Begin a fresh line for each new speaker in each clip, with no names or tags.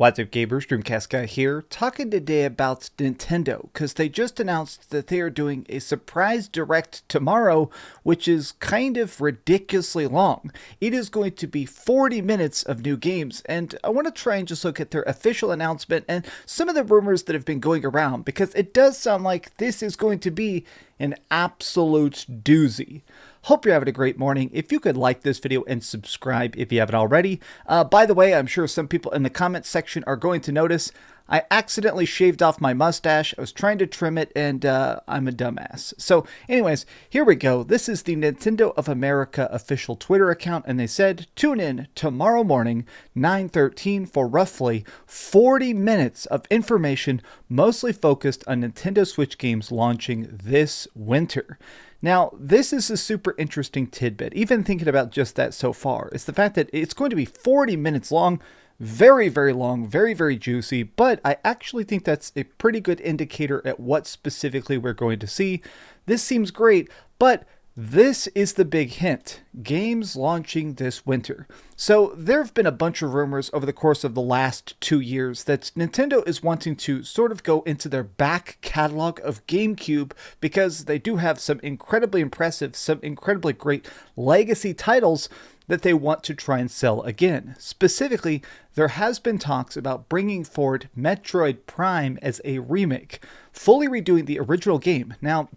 What's up, gamers? DreamcastGuy here, talking today about Nintendo, because they just announced that they are doing a surprise direct tomorrow, which is kind of ridiculously long. It is going to be 40 minutes of new games, and I want to try and just look at their official announcement and some of the rumors that have been going around, because it does sound like this is going to be an absolute doozy. Hope you're having a great morning. If you could like this video and subscribe if you haven't already. By the way, I'm sure some people in the comments section are going to notice I accidentally shaved off my mustache. I was trying to trim it and I'm a dumbass. So anyways, here we go. This is the Nintendo of America official Twitter account, and they said, tune in tomorrow morning, 9:13 for roughly 40 minutes of information, mostly focused on Nintendo Switch games launching this winter. Now, this is a super interesting tidbit, even thinking about just that so far, is the fact that it's going to be 40 minutes long, very, very long, very, very juicy, but I actually think that's a pretty good indicator at what specifically we're going to see. This seems great, but this is the big hint. Games launching this winter. So there have been a bunch of rumors over the course of the last 2 years that Nintendo is wanting to sort of go into their back catalog of GameCube, because they do have some incredibly impressive, some incredibly great legacy titles that they want to try and sell again. Specifically, there has been talks about bringing forward Metroid Prime as a remake, fully redoing the original game. Now,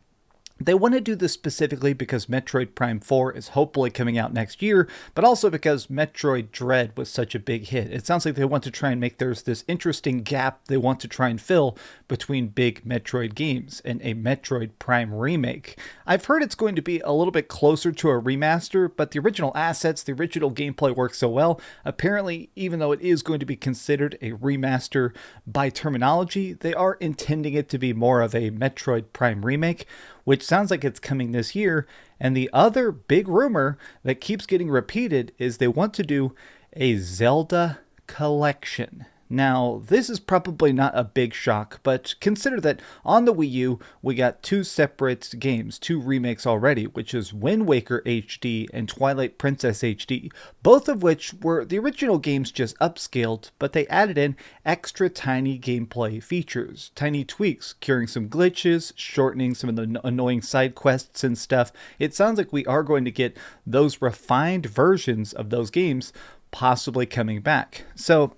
they want to do this specifically because Metroid Prime 4 is hopefully coming out next year, but also because Metroid Dread was such a big hit. It sounds like they want to try and make there's this interesting gap they want to try and fill between big Metroid games and a Metroid Prime remake. I've heard it's going to be a little bit closer to a remaster, but the original assets, the original gameplay works so well. Apparently, even though it is going to be considered a remaster by terminology, they are intending it to be more of a Metroid Prime remake, which sounds like it's coming this year. And the other big rumor that keeps getting repeated is they want to do a Zelda Collection. Now, this is probably not a big shock, but consider that on the Wii U, we got two separate games, two remakes already, which is Wind Waker HD and Twilight Princess HD, both of which were the original games just upscaled, but they added in extra tiny gameplay features, tiny tweaks, curing some glitches, shortening some of the annoying side quests and stuff. It sounds like we are going to get those refined versions of those games possibly coming back. So,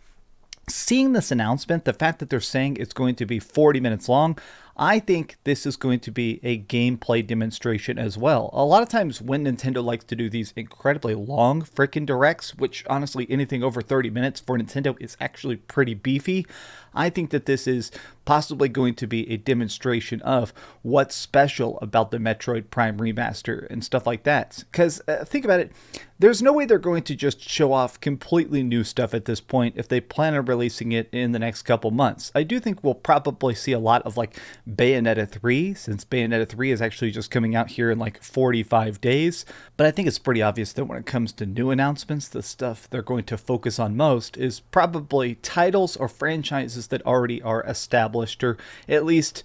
seeing this announcement, the fact that they're saying it's going to be 40 minutes long, I think this is going to be a gameplay demonstration as well. A lot of times when Nintendo likes to do these incredibly long freaking directs, which honestly anything over 30 minutes for Nintendo is actually pretty beefy, I think that this is possibly going to be a demonstration of what's special about the Metroid Prime remaster and stuff like that. Because think about it, there's no way they're going to just show off completely new stuff at this point if they plan on releasing it in the next couple months. I do think we'll probably see a lot of like Bayonetta 3, since Bayonetta 3 is actually just coming out here in like 45 days. But I think it's pretty obvious that when it comes to new announcements, the stuff they're going to focus on most is probably titles or franchises that already are established, or at least,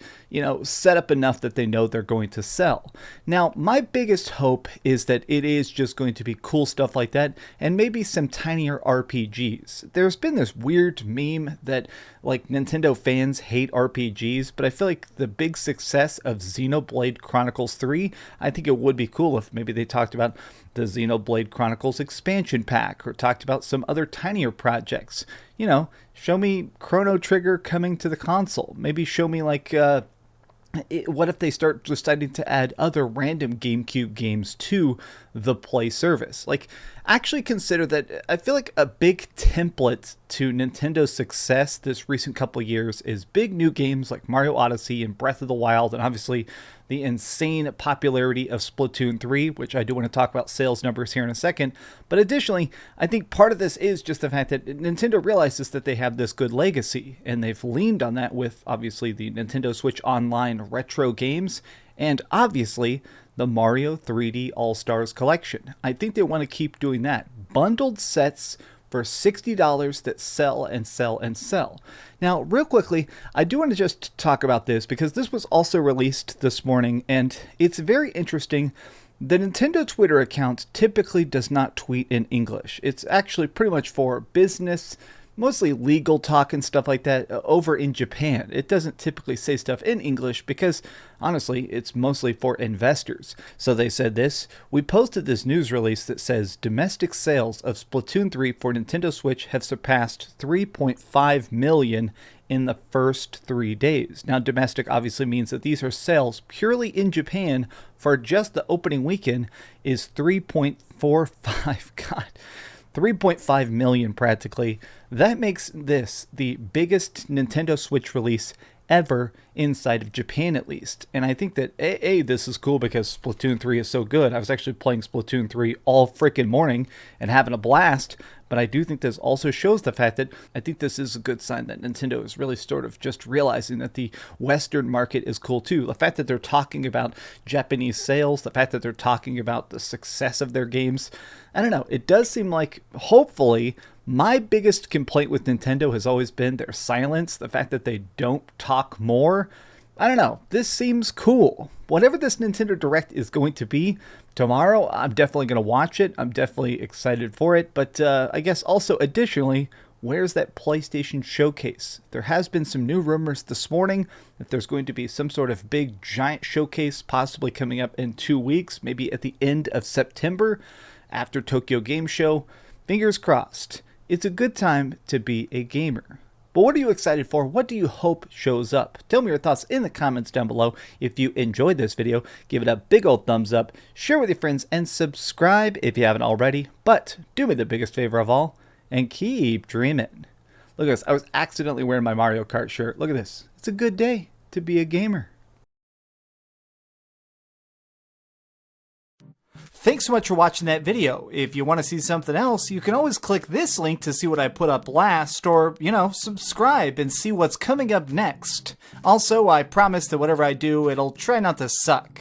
set up enough that they know they're going to sell. Now, my biggest hope is that it is just going to be cool stuff like that, and maybe some tinier RPGs. There's been this weird meme that like Nintendo fans hate RPGs, but I feel like the big success of Xenoblade Chronicles 3, I think it would be cool if maybe they talked about the Xenoblade Chronicles expansion pack, or talked about some other tinier projects. Show me Chrono Trigger coming to the console. Maybe show me like what if they start deciding to add other random GameCube games to the Play service? Like, actually consider that I feel like a big template to Nintendo's success this recent couple years is big new games like Mario Odyssey and Breath of the Wild, and obviously the insane popularity of Splatoon 3, which I do want to talk about sales numbers here in a second. But additionally, I think part of this is just the fact that Nintendo realizes that they have this good legacy, and they've leaned on that with obviously the Nintendo Switch Online retro games, and obviously the Mario 3D All-Stars Collection. I think they want to keep doing that. Bundled sets for $60 that sell and sell and sell. Now, real quickly, I do want to just talk about this because this was also released this morning, and it's very interesting. The Nintendo Twitter account typically does not tweet in English. It's actually pretty much for business mostly legal talk and stuff like that over in Japan. It doesn't typically say stuff in English because, honestly, it's mostly for investors. So they said this: we posted this news release that says domestic sales of Splatoon 3 for Nintendo Switch have surpassed 3.5 million in the first 3 days. Now, domestic obviously means that these are sales purely in Japan for just the opening weekend is 3.45. God. 3.5 million practically. That makes this the biggest Nintendo Switch release ever inside of Japan, at least. And I think that this is cool because Splatoon 3 is so good. I was actually playing Splatoon 3 all freaking morning and having a blast. But I do think this also shows the fact that I think this is a good sign that Nintendo is really sort of just realizing that the Western market is cool too. The fact that they're talking about Japanese sales, the fact that they're talking about the success of their games, I don't know. It does seem like, hopefully, my biggest complaint with Nintendo has always been their silence, the fact that they don't talk more. I don't know. This seems cool. Whatever this Nintendo Direct is going to be tomorrow, I'm definitely going to watch it. I'm definitely excited for it. But I guess also additionally, where's that PlayStation showcase? There has been some new rumors this morning that there's going to be some sort of big giant showcase possibly coming up in 2 weeks, maybe at the end of September after Tokyo Game Show. Fingers crossed. It's a good time to be a gamer. But what are you excited for? What do you hope shows up? Tell me your thoughts in the comments down below. If you enjoyed this video, give it a big old thumbs up, share with your friends, and subscribe if you haven't already. But do me the biggest favor of all, and keep dreaming. Look at this. I was accidentally wearing my Mario Kart shirt. Look at this. It's a good day to be a gamer. Thanks so much for watching that video. If you want to see something else, you can always click this link to see what I put up last, or, subscribe and see what's coming up next. Also, I promise that whatever I do, it'll try not to suck.